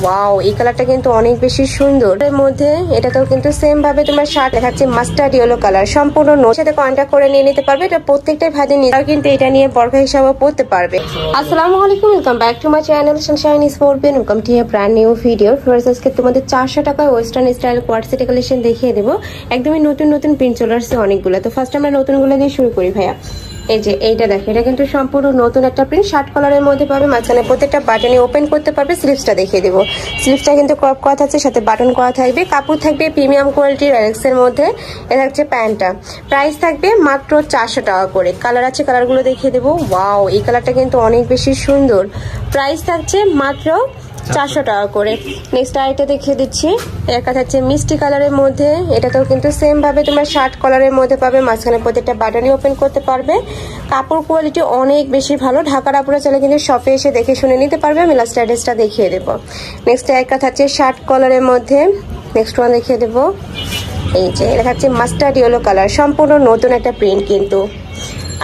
Wow, এই কালারটা কিন্তু অনেক বেশি সুন্দর। এর মধ্যে এটাতেও কিন্তু সেম ভাবে তোমার শার্ট দেখাচ্ছে মাস্টার্ড ইয়েলো কালার, সম্পূর্ণ নোট সাথে কন্ট্যাক্ট করে নিয়ে নিতে পারবে। এটা প্রত্যেকটাই ভাজে নিজেরা কিন্তু এটা নিয়ে বরখা হিসাবে পরতে পারবে। আসসালামু আলাইকুম, welcome back to my channel Sunshine স্পোর্টবিন। Welcome to a brand new video. First আজকে তোমাদের 400 টাকায় western style co-ord set collection দেখিয়ে দেবো। একদমই নতুন নতুন প্রিন্ট চলে আসছে অনেকগুলো। তো ফার্স্ট আমরা নতুনগুলো দিয়ে শুরু করি ভাইয়া। এই যে এইটা দেখো, এটা কিন্তু সম্পূর্ণ নতুন একটা প্রিন্ট, শার্ট কালারের মধ্যে পাবে। মাঝখানে প্রত্যেকটা বাটনে ওপেন করতে পারবে। স্লিভসটা দেখিয়ে দেবো। স্লিভসটা কিন্তু ক্রপ করা থাকছে, সাথে বাটন করা থাকবে। কাপড় থাকবে প্রিমিয়াম কোয়ালিটির রেক্সের মধ্যে। এটা হচ্ছে প্যান্টটা। প্রাইস থাকবে মাত্র 400 টাকা করে। কালার আছে, কালারগুলো দেখিয়ে দেবো। ওয়াও, এই কালারটা কিন্তু অনেক বেশি সুন্দর। প্রাইস থাকছে মাত্র 400 টাকা করে। নেক্সট আরেকটা দেখিয়ে দিচ্ছি। একটা থাকছে মিষ্টি কালারের মধ্যে। এটাতেও কিন্তু সেম ভাবে তোমার শার্ট কালারের মধ্যে পাবে। মাঝখানে প্রত্যেকটা বাটনই ওপেন করতে পারবে। কাপড় কোয়ালিটি অনেক বেশি ভালো। ঢাকার আপুরা চাইলে কিন্তু শপে এসে দেখে শুনে নিতে পারবে। আমি লাস্ট অ্যাড্রেসটা দেখিয়ে দেবো। নেক্সট একটা থাকছে শার্ট কালারের মধ্যে। নেক্সট ওয়ান দেখিয়ে দেবো। এই যে এটা থাকছে মাস্টার্ড ইয়েলো কালার, সম্পূর্ণ নতুন একটা প্রিন্ট কিন্তু।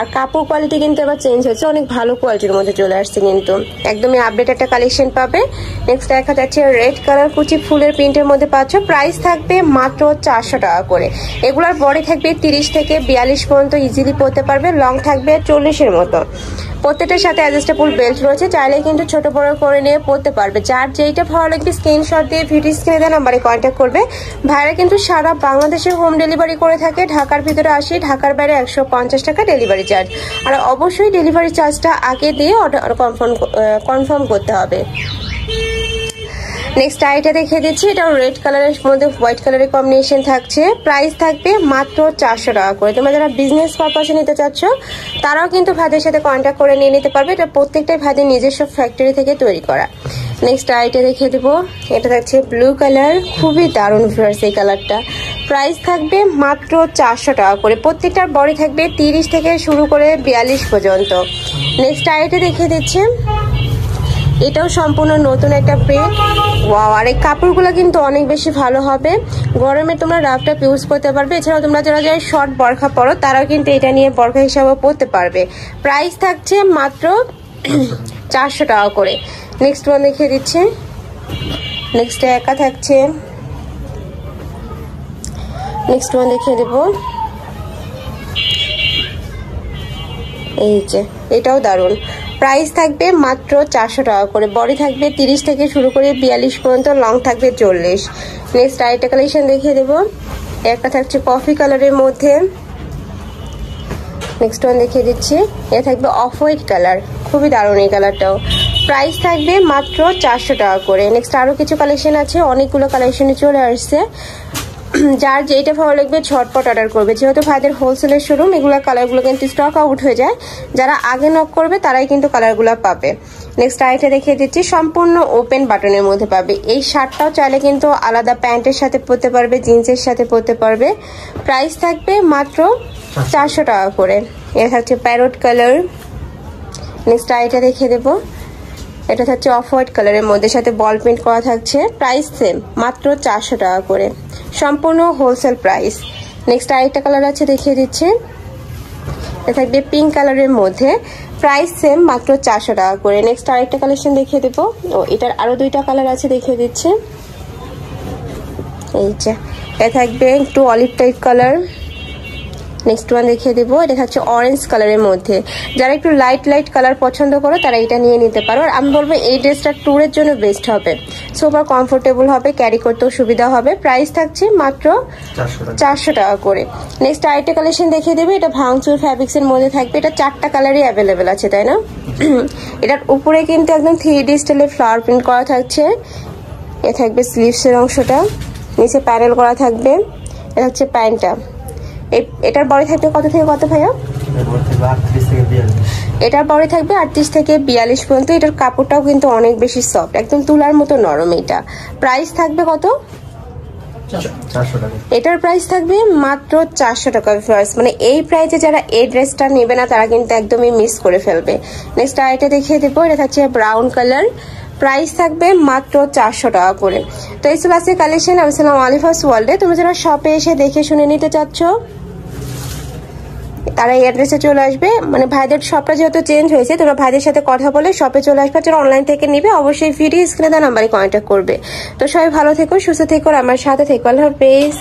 আর কাপড় কোয়ালিটি কিন্তু এবার চেঞ্জ হয়েছে, অনেক ভালো কোয়ালিটির মধ্যে চলে আসছে কিন্তু। একদমই আপডেট একটা কালেকশন পাবে। নেক্সট দেখা যাচ্ছে রেড কালার কুচি ফুলের প্রিন্টের মধ্যে পাচ্ছ। প্রাইস থাকবে মাত্র 400 টাকা করে। এগুলোর বডি থাকবে 30 থেকে 42 পর্যন্ত ইজিলি পরতে পারবে। লং থাকবে 40-এর মতো। প্রত্যেকটার সাথে অ্যাডজাস্টেবল বেল্ট রয়েছে, চাইলে কিন্তু ছোট বড় করে নিয়ে পরতে পারবে। যার যেইটা ভালো লাগবে স্ক্রিনশট দিয়ে ভিডিও স্ক্রিনে দেওয়া নাম্বারে কন্ট্যাক্ট করবে। ভাইরা কিন্তু সারা বাংলাদেশে হোম ডেলিভারি করে থাকে। ঢাকার ভিতরে 80, ঢাকার বাইরে 150 টাকা ডেলিভারি চার্জ। আর অবশ্যই ডেলিভারি চার্জটা আগে দিয়ে অর্ডার কনফার্ম করতে হবে। নেক্সট আইটা দেখিয়ে দিচ্ছি। এটাও রেড কালারের মধ্যে হোয়াইট কালারের কম্বিনেশন থাকছে। প্রাইস থাকবে মাত্র 400 টাকা করে। তোমরা যারা বিজনেস পারপাসে নিতে চাচ্ছ তারাও কিন্তু ভাইদের সাথে কন্ট্যাক্ট করে নিয়ে নিতে পারবে। এটা প্রত্যেকটাই ভাইদের নিজস্ব ফ্যাক্টরি থেকে তৈরি করা। নেক্সট আইটা দেখিয়ে দেবো। এটা থাকছে ব্লু কালার, খুবই দারুণ ফ্লার্স এই কালারটা। প্রাইস থাকবে মাত্র 400 টাকা করে। প্রত্যেকটার বডি থাকবে 30 থেকে শুরু করে 42 পর্যন্ত। নেক্সট আইটা দেখিয়ে দিচ্ছে। এটাও সম্পূর্ণ নতুন একটা প্রিন্ট। ওয়াও, আর এই কাপড়গুলো কিন্তু অনেক বেশি ভালো হবে। গরমে তোমরা রাফটাপ ইউজ করতে পারবে। এছাড়াও তোমরা যারা যারা শর্ট বরখা পরো তারাও কিন্তু এটা নিয়ে বরখা হিসাবে পরতে পারবে। প্রাইস থাকছে মাত্র 400 টাকা করে। নেক্সট ওয়ান দেখিয়ে দিচ্ছে। নেক্সট একা থাকছে। নেক্সট ওয়ান দেখিয়ে দেবো। এই যে এটাও দারুণ। প্রাইস থাকবে মাত্র 400 টাকা করে। বডি থাকবে 30 থেকে শুরু করে 42 পর্যন্ত, লং থাকবে 40। নেক্সট আরেকটা কালেকশন দেখিয়ে দেবো। একটা থাকছে কফি কালারের মধ্যে। নেক্সট ওয়ান দেখিয়ে দিচ্ছি। এটা থাকবে অফ হোয়াইট কালার, খুবই দারুণ এই কালারটাও। প্রাইস থাকবে মাত্র 400 টাকা করে। নেক্সট আরও কিছু কালেকশন আছে, অনেকগুলো কালেকশনে চলে আসছে। যার যেটা ভালো লাগবে ঝটপট অর্ডার করবে। যেহেতু ভাইদের হোলসেলের শোরুম, এগুলো কালারগুলো কিন্তু স্টক আউট হয়ে যায়। যারা আগে নক করবে তারাই কিন্তু কালারগুলো পাবে। নেক্সট আইটা দেখিয়ে দিচ্ছি। সম্পূর্ণ ওপেন বাটনের মধ্যে পাবে। এই শার্টটাও চাইলে কিন্তু আলাদা প্যান্টের সাথে পরতে পারবে, জিন্সের সাথে পরতে পারবে। প্রাইস থাকবে মাত্র 400 টাকা করে। এটা থাকছে প্যারট কালার। নেক্সট আইটা দেখিয়ে দেবো। এটা হচ্ছে অফ হোয়াইট কালারের মধ্যে, সাথে বল প্রিন্ট করা থাকছে। প্রাইস সেম, মাত্র 400 টাকা করে। সম্পূর্ণ হোলসেল প্রাইস। নেক্সট আরেকটা কালার আছে, দেখিয়ে দিচ্ছে। এটা থাকবে পিঙ্ক কালারের মধ্যে। প্রাইস সেম, মাত্র 400 টাকা করে। নেক্সট আরেকটা কালেকশন দেখিয়ে দেবো। ও এটার আরো দুইটা কালার আছে, দেখিয়ে দিচ্ছে। এই যে এটা থাকবে একটু olive type colour. Next one দেখিয়ে দেবো। এটা হচ্ছে অরেঞ্জ কালারের মধ্যে। যারা একটু লাইট লাইট কালার পছন্দ করো তারা এটা নিয়ে নিতে পারো। আর আমি বলবো এই ড্রেসটা ট্যুরের জন্য বেস্ট হবে, সুপার কমফোর্টেবল হবে, ক্যারি করতেও সুবিধা হবে। প্রাইস থাকছে মাত্র 400 টাকা করে। নেক্সট আরেকটা কালেকশন দেখিয়ে দেবে। এটা ভাঙচুর ফ্যাব্রিক্সের মধ্যে থাকবে। এটা 4টা কালারই অ্যাভেলেবেল আছে, তাই না? এটার উপরে কিন্তু একদম 3D স্টাইলে ফ্লাওয়ার প্রিন্ট করা থাকছে। এ থাকবে স্লিভসের অংশটা, নিচে প্যানেল করা থাকবে। এটা হচ্ছে প্যান্টটা। এটার বডি থাকবে কত থেকে কত ভাইয়া? এটার বডি থাকবে 38 থেকে 42 পর্যন্ত। এটার কাপড়টাও কিন্তু অনেক বেশি সফট, একদম তুলার মতো নরম। এটা প্রাইস থাকবে কত? 400 টাকা। এটার প্রাইস থাকবে মাত্র 400 টাকা। মানে এই প্রাইসে যারা এই ড্রেসটা নেবে না তারা কিন্তু একদমই মিস করে ফেলবে। নেক্সট আইটা দেখিয়ে দেবো। এটা থাকছে ব্রাউন কালার। প্রাইস থাকবে মাত্র 400 টাকা করে। তো এই ছিল আজকে কালেকশন। আমি ছিলাম আলিফাস ওয়ার্ল্ডে। তুমি যারা শপে এসে দেখে শুনে নিতে চাচ্ছ তারা এই অ্যাড্রেসে চলে আসবে। মানে ভাইদের শপটা যেহেতু চেঞ্জ হয়েছে, তোমরা ভাইদের সাথে কথা বলে শপে চলে আসবে। যারা অনলাইন থেকে নিবে অবশ্যই ভিডিও স্ক্রিনে দেওয়া নাম্বারে কন্ট্যাক্ট করবে। তো সবাই ভালো থেকো, সুস্থ থেকো, আমার সাথে থেকো। আল্লাহ হাফেজ।